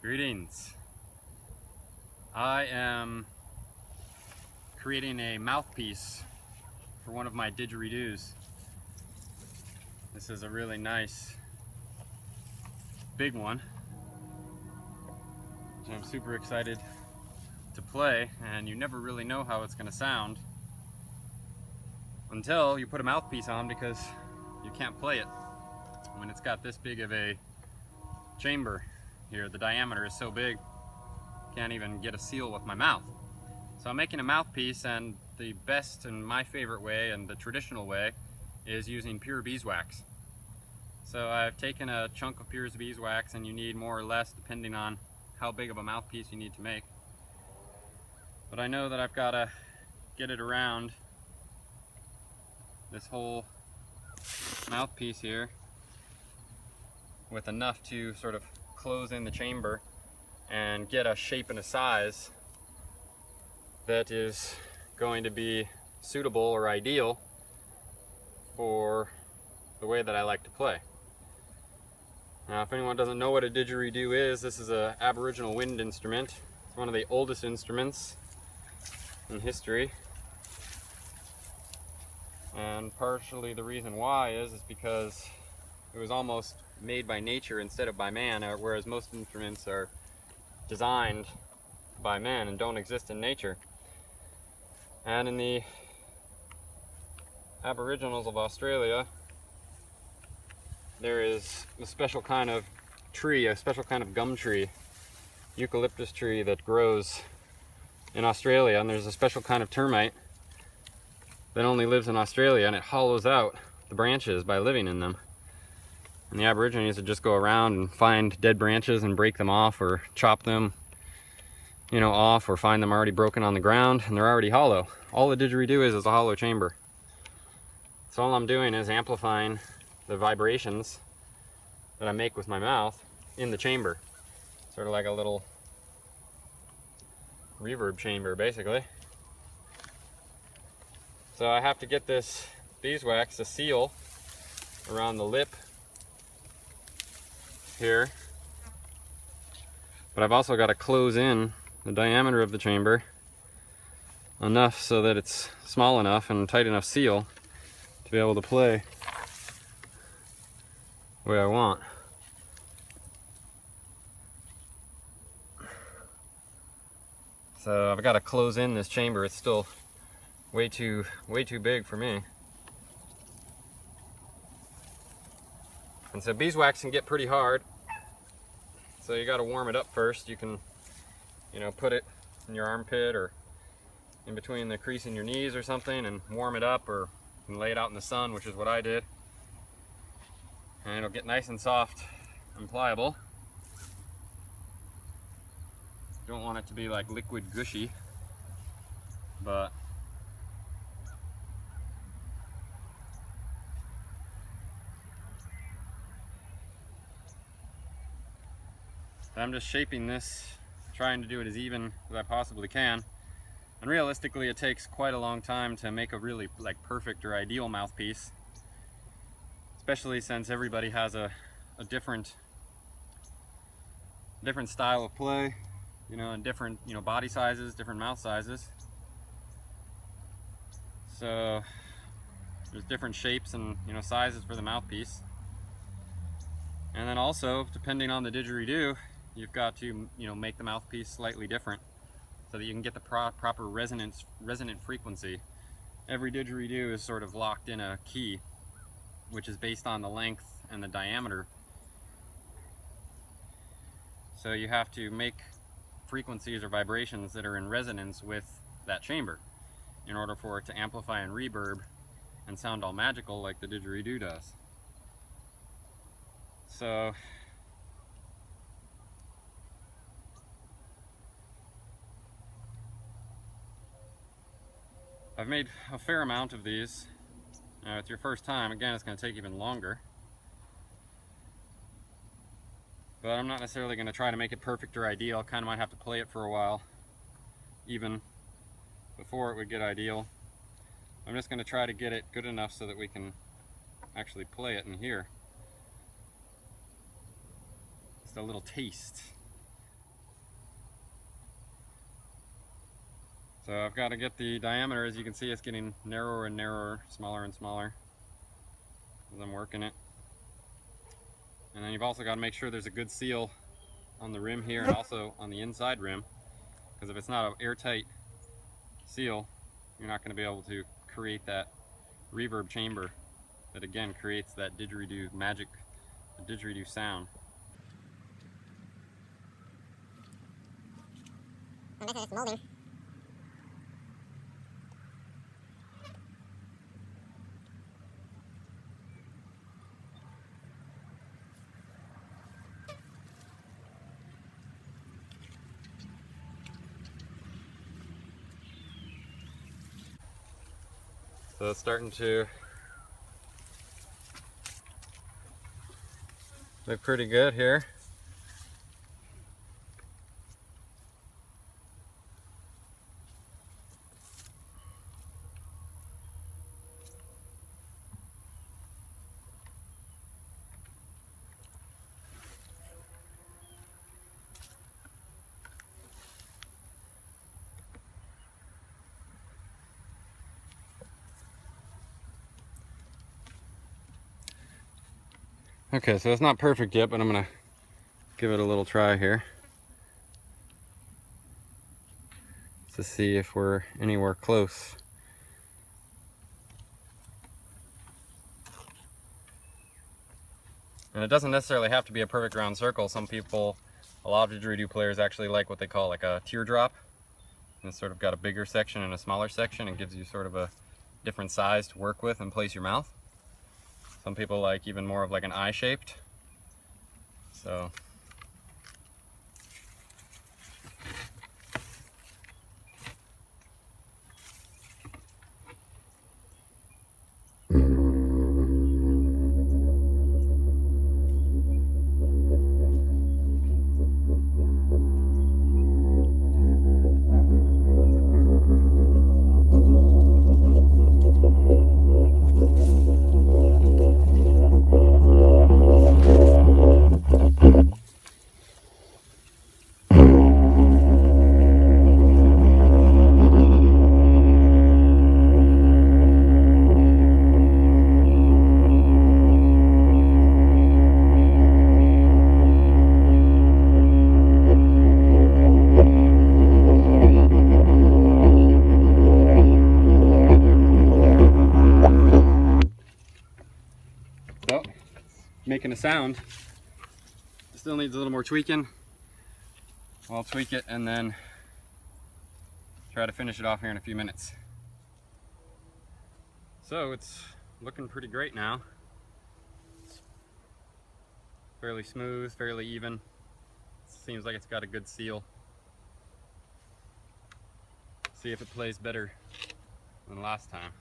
Greetings. I am creating a mouthpiece for one of my didgeridoos. This is a really nice big one, which I'm super excited to play, and you never really know how it's going to sound until you put a mouthpiece on, because you can't play it when it's got this big of a chamber here. The diameter is so big, can't even get a seal with my mouth. So I'm making a mouthpiece, and the best and my favorite way and the traditional way is using pure beeswax. So I've taken a chunk of pure beeswax, and you need more or less depending on how big of a mouthpiece you need to make. But I know that I've got to get it around this whole mouthpiece here with enough to sort of close in the chamber and get a shape and a size that is going to be suitable or ideal for the way that I like to play. Now, if anyone doesn't know what a didgeridoo is, this is an Aboriginal wind instrument. It's one of the oldest instruments in history. And partially the reason why is because it was almost made by nature instead of by man, whereas most instruments are designed by man and don't exist in nature. And in the Aboriginals of Australia, there is a special kind of tree, a special kind of gum tree, eucalyptus tree, that grows in Australia, and there's a special kind of termite that only lives in Australia, and it hollows out the branches by living in them. And the Aborigines would just go around and find dead branches and break them off, or chop them, off, or find them already broken on the ground and they're already hollow. All the didgeridoo is a hollow chamber. So all I'm doing is amplifying the vibrations that I make with my mouth in the chamber. Sort of like a little reverb chamber, basically. So I have to get this beeswax to seal around the lip here, but I've also got to close in the diameter of the chamber enough so that it's small enough and tight enough seal to be able to play the way I want. So I've got to close in this chamber. It's still way too big for me. And so beeswax can get pretty hard, so you got to warm it up first. You can, put it in your armpit or in between the crease in your knees or something and warm it up, or you can lay it out in the sun, which is what I did. And it'll get nice and soft and pliable. You don't want it to be like liquid gushy, but I'm just shaping this, trying to do it as even as I possibly can. And realistically, it takes quite a long time to make a really perfect or ideal mouthpiece, especially since everybody has a different style of play, and different body sizes, different mouth sizes. So there's different shapes and sizes for the mouthpiece. And then also, depending on the didgeridoo, you've got to make the mouthpiece slightly different so that you can get the proper resonant frequency. Every didgeridoo is sort of locked in a key, which is based on the length and the diameter. So you have to make frequencies or vibrations that are in resonance with that chamber in order for it to amplify and reverb and sound all magical like the didgeridoo does. So I've made a fair amount of these. It's your first time, again, it's going to take even longer. But I'm not necessarily going to try to make it perfect or ideal. Kind of might have to play it for a while, even before it would get ideal. I'm just going to try to get it good enough so that we can actually play it and hear. Just a little taste So I've got to get the diameter, as you can see, it's getting narrower and narrower, smaller and smaller as I'm working it. And then you've also got to make sure there's a good seal on the rim here and also on the inside rim, because if it's not an airtight seal, you're not going to be able to create that reverb chamber that again creates that didgeridoo magic, the didgeridoo sound. And this is molding. So it's starting to look pretty good here. Okay, so it's not perfect yet, but I'm gonna give it a little try here to see if we're anywhere close. And it doesn't necessarily have to be a perfect round circle. Some people, a lot of didgeridoo players actually like what they call like a teardrop. And it's sort of got a bigger section and a smaller section and gives you sort of a different size to work with and place your mouth. Some people like even more of like an eye-shaped. So making a sound. It still needs a little more tweaking. I'll tweak it and then try to finish it off here in a few minutes. So it's looking pretty great now. It's fairly smooth, fairly even. Seems like it's got a good seal. See if it plays better than last time.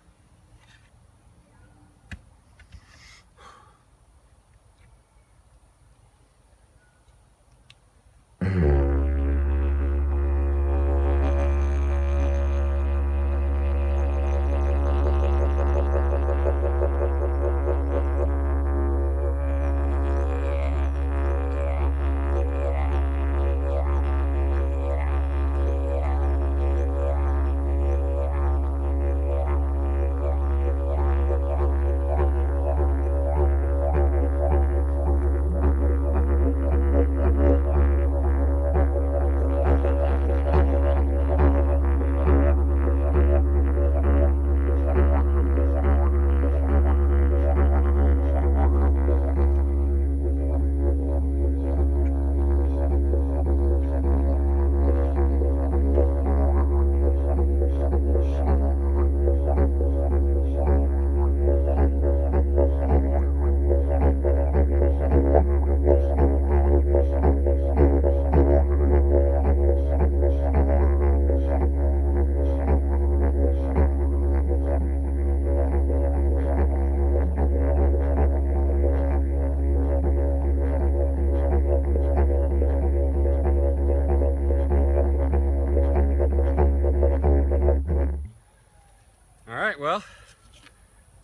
Well,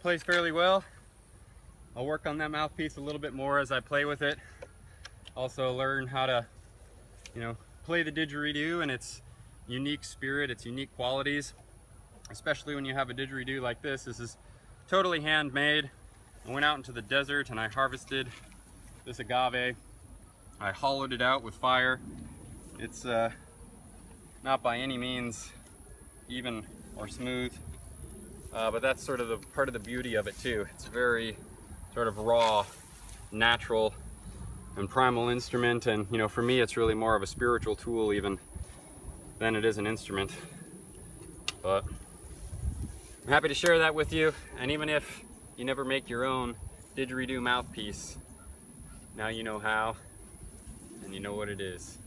plays fairly well. I'll work on that mouthpiece a little bit more as I play with it. Also learn how to, play the didgeridoo in its unique spirit, its unique qualities, especially when you have a didgeridoo like this. This is totally handmade. I went out into the desert and I harvested this agave. I hollowed it out with fire. It's not by any means even or smooth, but that's sort of the part of the beauty of it too. It's a very sort of raw, natural, and primal instrument, and you know, for me it's really more of a spiritual tool even than it is an instrument. But I'm happy to share that with you, and even if you never make your own didgeridoo mouthpiece, now you know how, and you know what it is.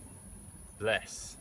Bless.